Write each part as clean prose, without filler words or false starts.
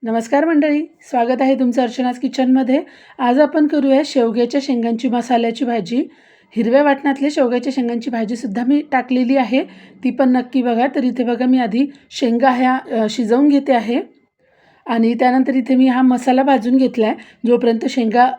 नमस्कार मंडळी, स्वागत आहे तुमचं अर्चनाज किचनमध्ये। आज आपण करूया शेवग्याच्या शेंगांची मसाल्याची भाजी। हिरव्या वाटणातले शेवग्याच्या शेंगांची भाजीसुद्धा मी टाकलेली आहे, ती पण नक्की बघा। तर इथे बघा मी आधी शेंगा ह्या शिजवून घेते आहे आणि त्यानंतर इथे मी हा मसाला भाजून घेतला आहे। जोपर्यंत शेंगा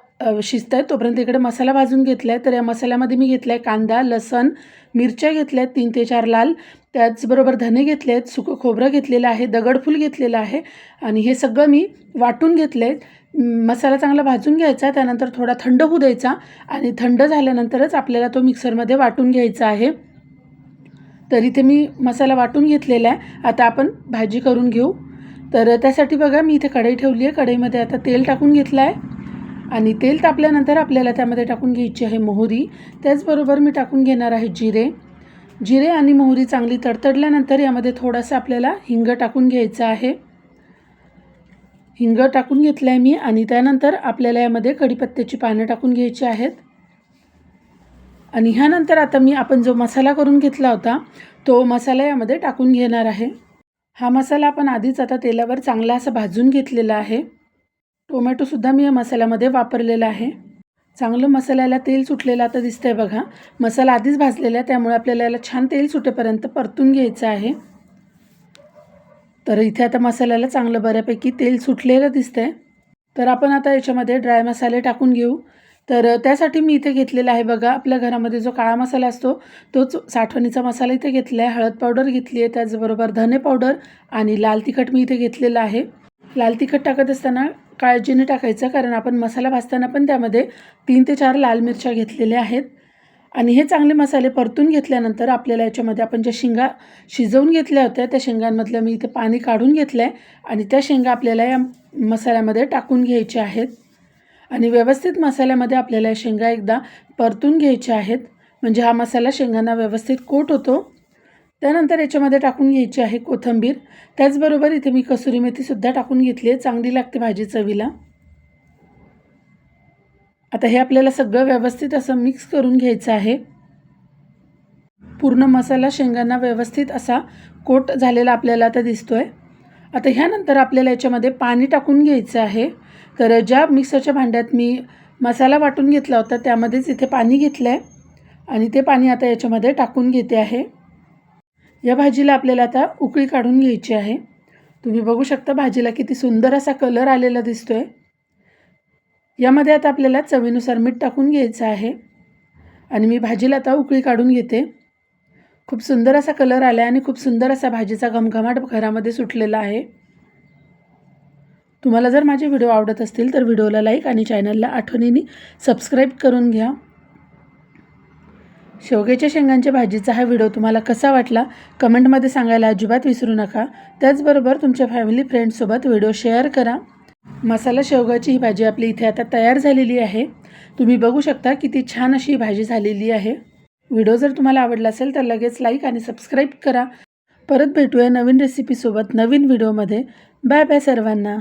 शिजत आहेत तोपर्यंत इकडे मसाला भाजून घेतला आहे। तर या मसाल्यामध्ये मी घेतला आहे कांदा, लसण, मिरच्या घेतल्या आहेत 3 ते 4 लाल, त्याचबरोबर धने घेतले आहेत, सुकं खोबरं घेतलेलं आहे, दगडफूल घेतलेलं आहे आणि हे सगळं मी वाटून घेतलं आहे। मसाला चांगला भाजून घ्यायचा, त्यानंतर थोडा थंड होऊ द्यायचा आणि थंड झाल्यानंतरच आपल्याला तो मिक्सरमध्ये वाटून घ्यायचा आहे। तर इथे मी मसाला वाटून घेतलेला आहे। आता आपण भाजी करून घेऊ। तर त्यासाठी बघा मी इथे कढई ठेवली आहे। कढईमध्ये आता तेल टाकून घेतलं आहे आणि तेल तापल्यानंतर आपल्याला त्यामध्ये टाकून घ्यायची आहे मोहरी, त्याचबरोबर मी टाकून घेणार आहे जिरे आणि मोहरी चांगली तडतडल्यानंतर यामध्ये थोडासा आपल्याला हिंग टाकून घ्यायचा आहे। हिंग टाकून घेतलं आहे मी आणि त्यानंतर आपल्याला यामध्ये कढीपत्त्याची पानं टाकून घ्यायची आहेत आणि ह्यानंतर आता आपण जो मसाला करून घेतला होता तो मसाला यामध्ये टाकून घेणार आहे। हा मसाला आपण आधीच आता तेलावर चांगला असा भाजून घेतलेला आहे। टोमॅटोसुद्धा मी या मसाल्यामध्ये वापरलेला आहे। चांगलं मसाल्याला तेल सुटलेलं आता दिसतंय बघा। मसाला आधीच भाजलेला आहे, त्यामुळे आपल्याला याला छान तेल सुटेपर्यंत परतून घ्यायचं आहे। तर इथे आता मसाल्याला चांगलं बऱ्यापैकी तेल सुटलेलं दिसतंय। तर आपण आता याच्यामध्ये ड्राय मसाले टाकून घेऊ। तर त्यासाठी मी इथे घेतलेला आहे बघा, आपल्या घरामध्ये जो काळा मसाला असतो तोच साठवणीचा मसाला इथे घेतला आहे। हळद पावडर घेतली आहे, त्याचबरोबर धने पावडर आणि लाल तिखट मी इथे घेतलेलं आहे। लाल तिखट टाकत असताना काळजीने टाकायचं, कारण आपण मसाला भाजताना पण त्यामध्ये 3 ते 4 लाल मिरच्या घेतलेल्या आहेत। आणि हे चांगले मसाले परतून घेतल्यानंतर आपल्याला याच्यामध्ये आपण ज्या शेंगा शिजवून घेतल्या होत्या त्या शेंगांमधलं मी इथे पाणी काढून घेतलं आहे आणि त्या शेंगा आपल्याला या मसाल्यामध्ये टाकून घ्यायच्या आहेत आणि व्यवस्थित मसाल्यामध्ये आपल्याला शेंगा एकदा परतून घ्यायच्या आहेत, म्हणजे हा मसाला शेंगांना व्यवस्थित कोट होतो। त्यानंतर याच्यामध्ये टाकून घ्यायची आहे कोथिंबीर, त्याचबरोबर इथे मी कसुरी मेथीसुद्धा टाकून घेतली आहे, चांगली लागते भाजी चवीला। आता हे आपल्याला सगळं व्यवस्थित असं मिक्स करून घ्यायचं आहे। पूर्ण मसाला शेंगांना व्यवस्थित असा कोट झालेला आपल्याला आता दिसतोय। आता ह्यानंतर आपल्याला याच्यामध्ये पाणी टाकून घ्यायचं आहे। तर ज्या मिक्सरच्या भांड्यात मी मसाला वाटून घेतला होता त्यामध्येच इथे पाणी घेतलं आहे आणि ते पाणी आता याच्यामध्ये टाकून घेते आहे। या भाजीला आपल्याला आता उकळी काढून घ्यायची आहे। तुम्ही बघू शकता भाजीला किती सुंदर असा कलर आलेला दिसतोय। यामध्ये आता आपल्याला चवीनुसार मीठ टाकून घ्यायचं आहे आणि मी भाजीला आता उकळी काढून घेते। खूप सुंदर असा कलर आला आहे आणि खूप सुंदर असा भाजीचा घमघमाट घरामध्ये सुटलेला आहे। तुम्हाला जर माझे व्हिडिओ आवडत असतील तर व्हिडिओला लाईक आणि चॅनलला आठवणीने सबस्क्राईब करून घ्या। शेवग्याच्या शेंगांच्या भाजीचा हा व्हिडिओ तुम्हाला कसा वाटला कमेंटमध्ये सांगायला अजिबात विसरू नका। त्याचबरोबर तुमच्या फॅमिली फ्रेंड्ससोबत व्हिडिओ शेअर करा। मसाला शेवगाची ही भाजी आपली इथे आता तयार झालेली आहे। तुम्ही बघू शकता किती छान अशी भाजी झालेली आहे। व्हिडिओ जर तुम्हाला आवडला असेल तर लगेच लाईक आणि सबस्क्राईब करा। परत भेटूया नवीन रेसिपीसोबत नवीन व्हिडिओमध्ये। बाय बाय सर्वांना।